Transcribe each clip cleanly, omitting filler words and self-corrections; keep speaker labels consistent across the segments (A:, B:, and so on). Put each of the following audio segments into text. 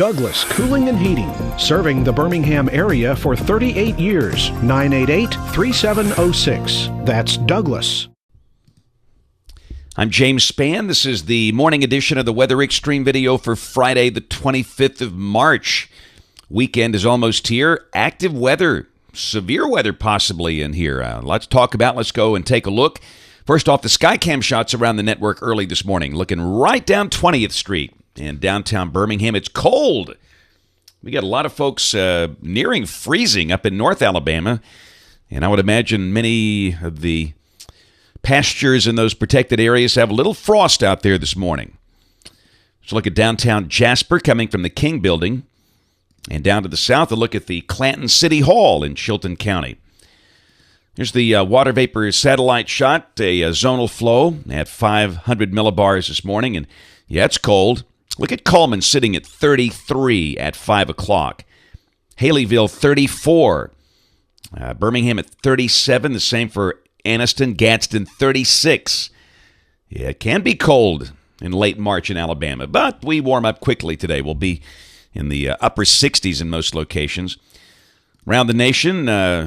A: Douglas Cooling and Heating, serving the Birmingham area for 38 years. 988-3706. That's Douglas.
B: I'm James Spann. This is the morning edition of the Weather Xtreme video for Friday, the 25th of March. Weekend is almost here. Active weather, severe weather possibly in here. Let's talk about, let's go and take a look. First off, the Skycam shots around the network early this morning, looking right down 20th Street in downtown Birmingham. It's cold. We got a lot of folks nearing freezing up in North Alabama, and I would imagine many of the pastures in those protected areas have a little frost out there this morning. Let's look at downtown Jasper coming from the King Building. And down to the south, a look at the Clanton City Hall in Chilton County. Here's the water vapor satellite shot, a zonal flow at 500 millibars this morning. And yeah, it's cold. Look at Coleman sitting at 33 at 5 o'clock. Haleyville, 34. Birmingham at 37. The same for Anniston, Gadsden, 36. Yeah, it can be cold in late March in Alabama, but we warm up quickly today. We'll be in the upper 60s in most locations. Around the nation,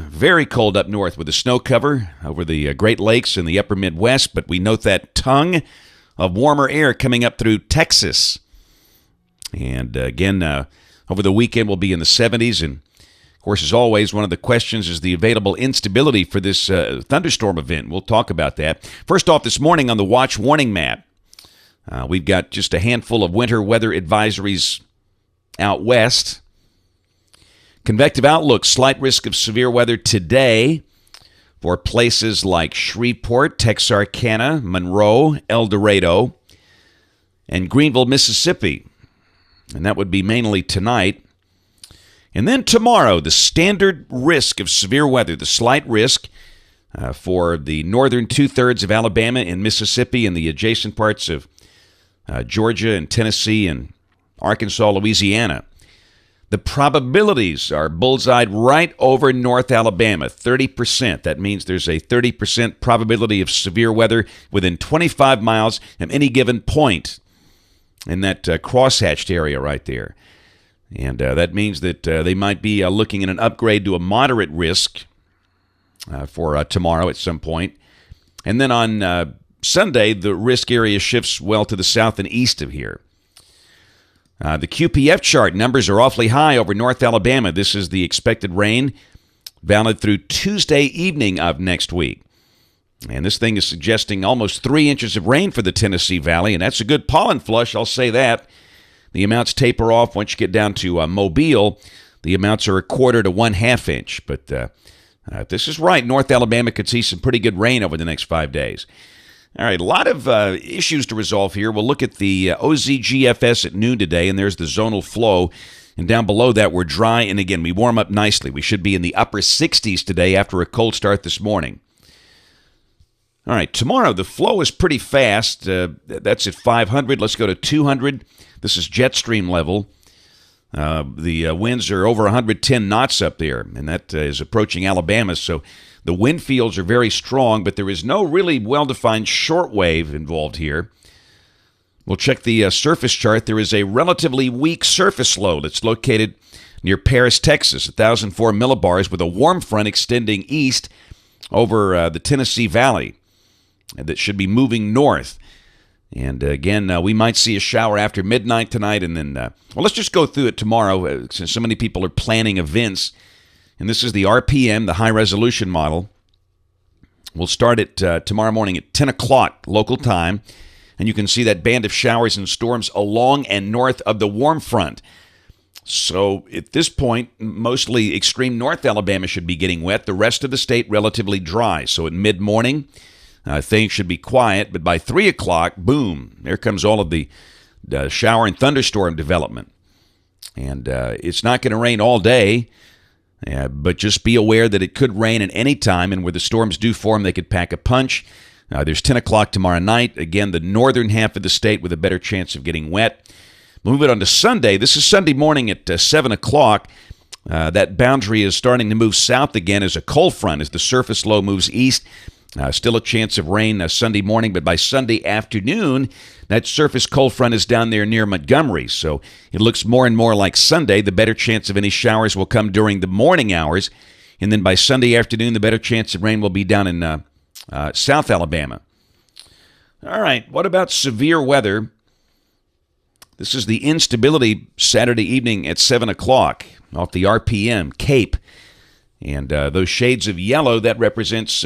B: very cold up north with the snow cover over the Great Lakes and the upper Midwest, but we note that tongue of warmer air coming up through Texas. And again, over the weekend we'll be in the 70s, and of course, as always, one of the questions is the available instability for this thunderstorm event. We'll talk about that. First off, this morning on the watch warning map, we've got just a handful of winter weather advisories out west. Convective outlook, slight risk of severe weather today for places like Shreveport, Texarkana, Monroe, El Dorado, and Greenville, Mississippi. And that would be mainly tonight. And then tomorrow, the standard risk of severe weather, the slight risk for the northern two-thirds of Alabama and Mississippi and the adjacent parts of Georgia and Tennessee and Arkansas, Louisiana. The probabilities are bullseyed right over North Alabama, 30%. That means there's a 30% probability of severe weather within 25 miles of any given point in that crosshatched area right there. And that means that they might be looking at an upgrade to a moderate risk for tomorrow at some point. And then on Sunday, the risk area shifts well to the south and east of here. The QPF chart numbers are awfully high over North Alabama. This is the expected rain valid through Tuesday evening of next week. And this thing is suggesting almost 3 inches of rain for the Tennessee Valley, and that's a good pollen flush, I'll say that. The amounts taper off once you get down to Mobile. The amounts are 1/4 to 1/2 inch. But if this is right, North Alabama could see some pretty good rain over the next 5 days. All right, a lot of issues to resolve here. We'll look at the OZGFS at noon today, and there's the zonal flow. And down below that, we're dry, and again, we warm up nicely. We should be in the upper 60s today after a cold start this morning. All right, tomorrow, the flow is pretty fast. That's at 500. Let's go to 200. This is jet stream level. The winds are over 110 knots up there, and that is approaching Alabama. So the wind fields are very strong, but there is no really well-defined shortwave involved here. We'll check the surface chart. There is a relatively weak surface low that's located near Paris, Texas, 1,004 millibars, with a warm front extending east over the Tennessee Valley that should be moving north. And again, we might see a shower after midnight tonight, and then, well, let's just go through it tomorrow since so many people are planning events. And this is the RPM, the high-resolution model. We'll start at tomorrow morning at 10 o'clock local time, and you can see that band of showers and storms along and north of the warm front. So at this point, mostly extreme North Alabama should be getting wet. The rest of the state relatively dry. So at mid-morning, things should be quiet, but by 3 o'clock, boom, there comes all of the shower and thunderstorm development. And it's not going to rain all day, but just be aware that it could rain at any time, and where the storms do form, they could pack a punch. There's 10 o'clock tomorrow night. Again, the northern half of the state with a better chance of getting wet. Move it on to Sunday. This is Sunday morning at 7 o'clock. That boundary is starting to move south again as a cold front, as the surface low moves east. Still a chance of rain Sunday morning, but by Sunday afternoon, That surface cold front is down there near Montgomery, so it looks more and more like Sunday. The better chance of any showers will come during the morning hours, and then by Sunday afternoon, the better chance of rain will be down in South Alabama. All right, what about severe weather? This is the instability Saturday evening at 7 o'clock off the RPM, Cape. And those shades of yellow, that represents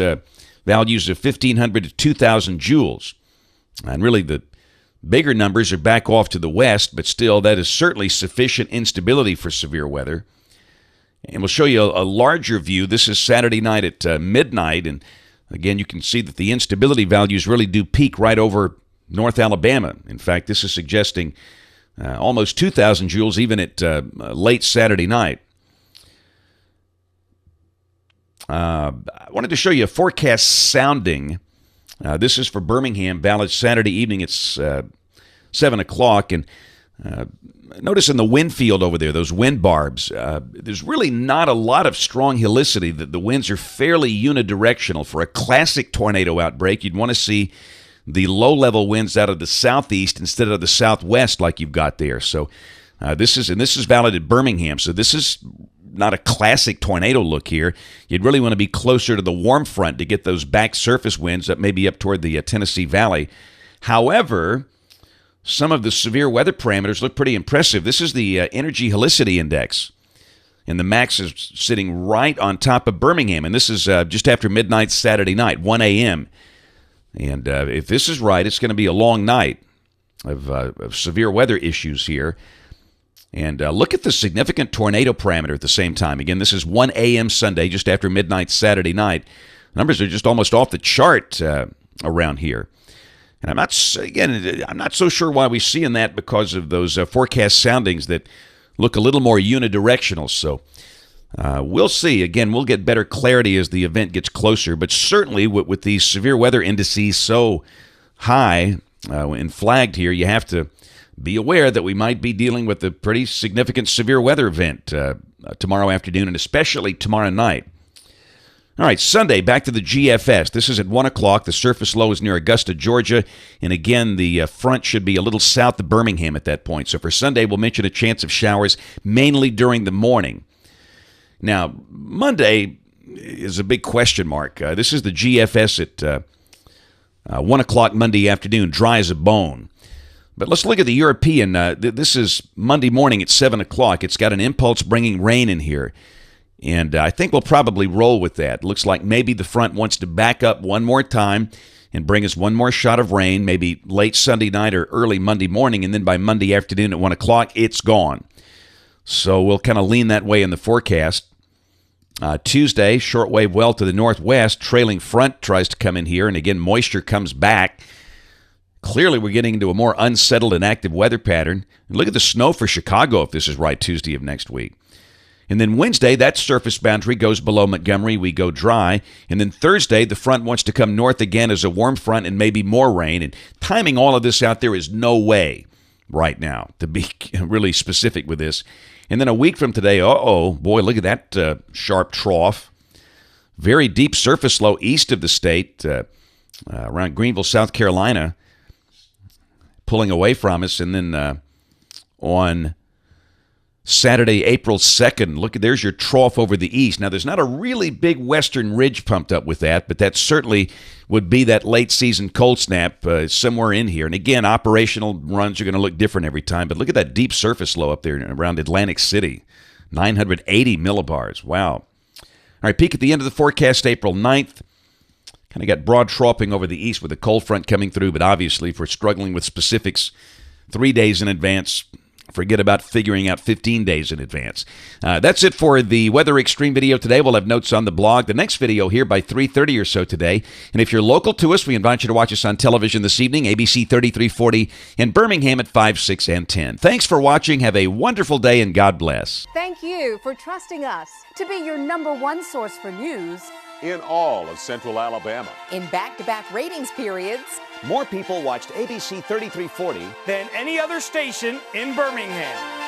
B: values of 1,500 to 2,000 joules. And really the bigger numbers are back off to the west, but still that is certainly sufficient instability for severe weather. And we'll show you a larger view. This is Saturday night at midnight. And again, you can see that the instability values really do peak right over North Alabama. In fact, this is suggesting almost 2,000 joules even at late Saturday night. I wanted to show you a forecast sounding. This is for Birmingham, valid Saturday evening. It's 7 o'clock. And notice in the wind field over there, those wind barbs, there's really not a lot of strong helicity. The winds are fairly unidirectional. For a classic tornado outbreak, you'd want to see the low-level winds out of the southeast instead of the southwest like you've got there. So this is valid at Birmingham. So this is not a classic tornado look here. You'd really want to be closer to the warm front to get those back surface winds that may be up toward the Tennessee Valley. However, some of the severe weather parameters look pretty impressive. This is the Energy Helicity Index, and the max is sitting right on top of Birmingham. And this is just after midnight Saturday night, 1 a.m., and if this is right, it's going to be a long night of severe weather issues here. And look at the significant tornado parameter at the same time. Again, this is 1 a.m. Sunday, just after midnight Saturday night. Numbers are just almost off the chart around here. And I'm not so sure why we're seeing that because of those forecast soundings that look a little more unidirectional. So we'll see. Again, we'll get better clarity as the event gets closer. But certainly with these severe weather indices so high and flagged here, you have to be aware that we might be dealing with a pretty significant severe weather event tomorrow afternoon and especially tomorrow night. All right, Sunday, back to the GFS. This is at 1 o'clock. The surface low is near Augusta, Georgia. And again, the front should be a little south of Birmingham at that point. So for Sunday, we'll mention a chance of showers mainly during the morning. Now, Monday is a big question mark. This is the GFS at 1 o'clock Monday afternoon, dry as a bone. But let's look at the European. This is Monday morning at 7 o'clock. It's got an impulse bringing rain in here. And I think we'll probably roll with that. Looks like maybe the front wants to back up one more time and bring us one more shot of rain, maybe late Sunday night or early Monday morning. And then by Monday afternoon at 1 o'clock, it's gone. So we'll kind of lean that way in the forecast. Tuesday, shortwave well to the northwest. Trailing front tries to come in here. And again, moisture comes back. Clearly, we're getting into a more unsettled and active weather pattern. And look at the snow for Chicago if this is right Tuesday of next week. And then Wednesday, that surface boundary goes below Montgomery. We go dry. And then Thursday, the front wants to come north again as a warm front and maybe more rain. And timing all of this out there is no way right now to be really specific with this. And then a week from today, boy, look at that sharp trough. Very deep surface low east of the state, around Greenville, South Carolina, pulling away from us. And then on Saturday, April 2nd, look, there's your trough over the east. Now, there's not a really big western ridge pumped up with that, but that certainly would be that late season cold snap somewhere in here. And again, operational runs are going to look different every time, but look at that deep surface low up there around Atlantic City, 980 millibars. Wow. All right, peak at the end of the forecast, April 9th. Kind of got broad troughing over the east with a cold front coming through, but obviously if we're struggling with specifics 3 days in advance, forget about figuring out 15 days in advance. That's it for the Weather Xtreme video today. We'll have notes on the blog. The next video here by 3:30 or so today. And if you're local to us, we invite you to watch us on television this evening, ABC 3340 in Birmingham at 5, 6, and 10. Thanks for watching. Have a wonderful day, and God bless.
C: Thank you for trusting us to be your #1 source for news
D: in all of Central Alabama.
C: in back-to-back ratings periods.
E: More people watched ABC 3340
F: than any other station in Birmingham.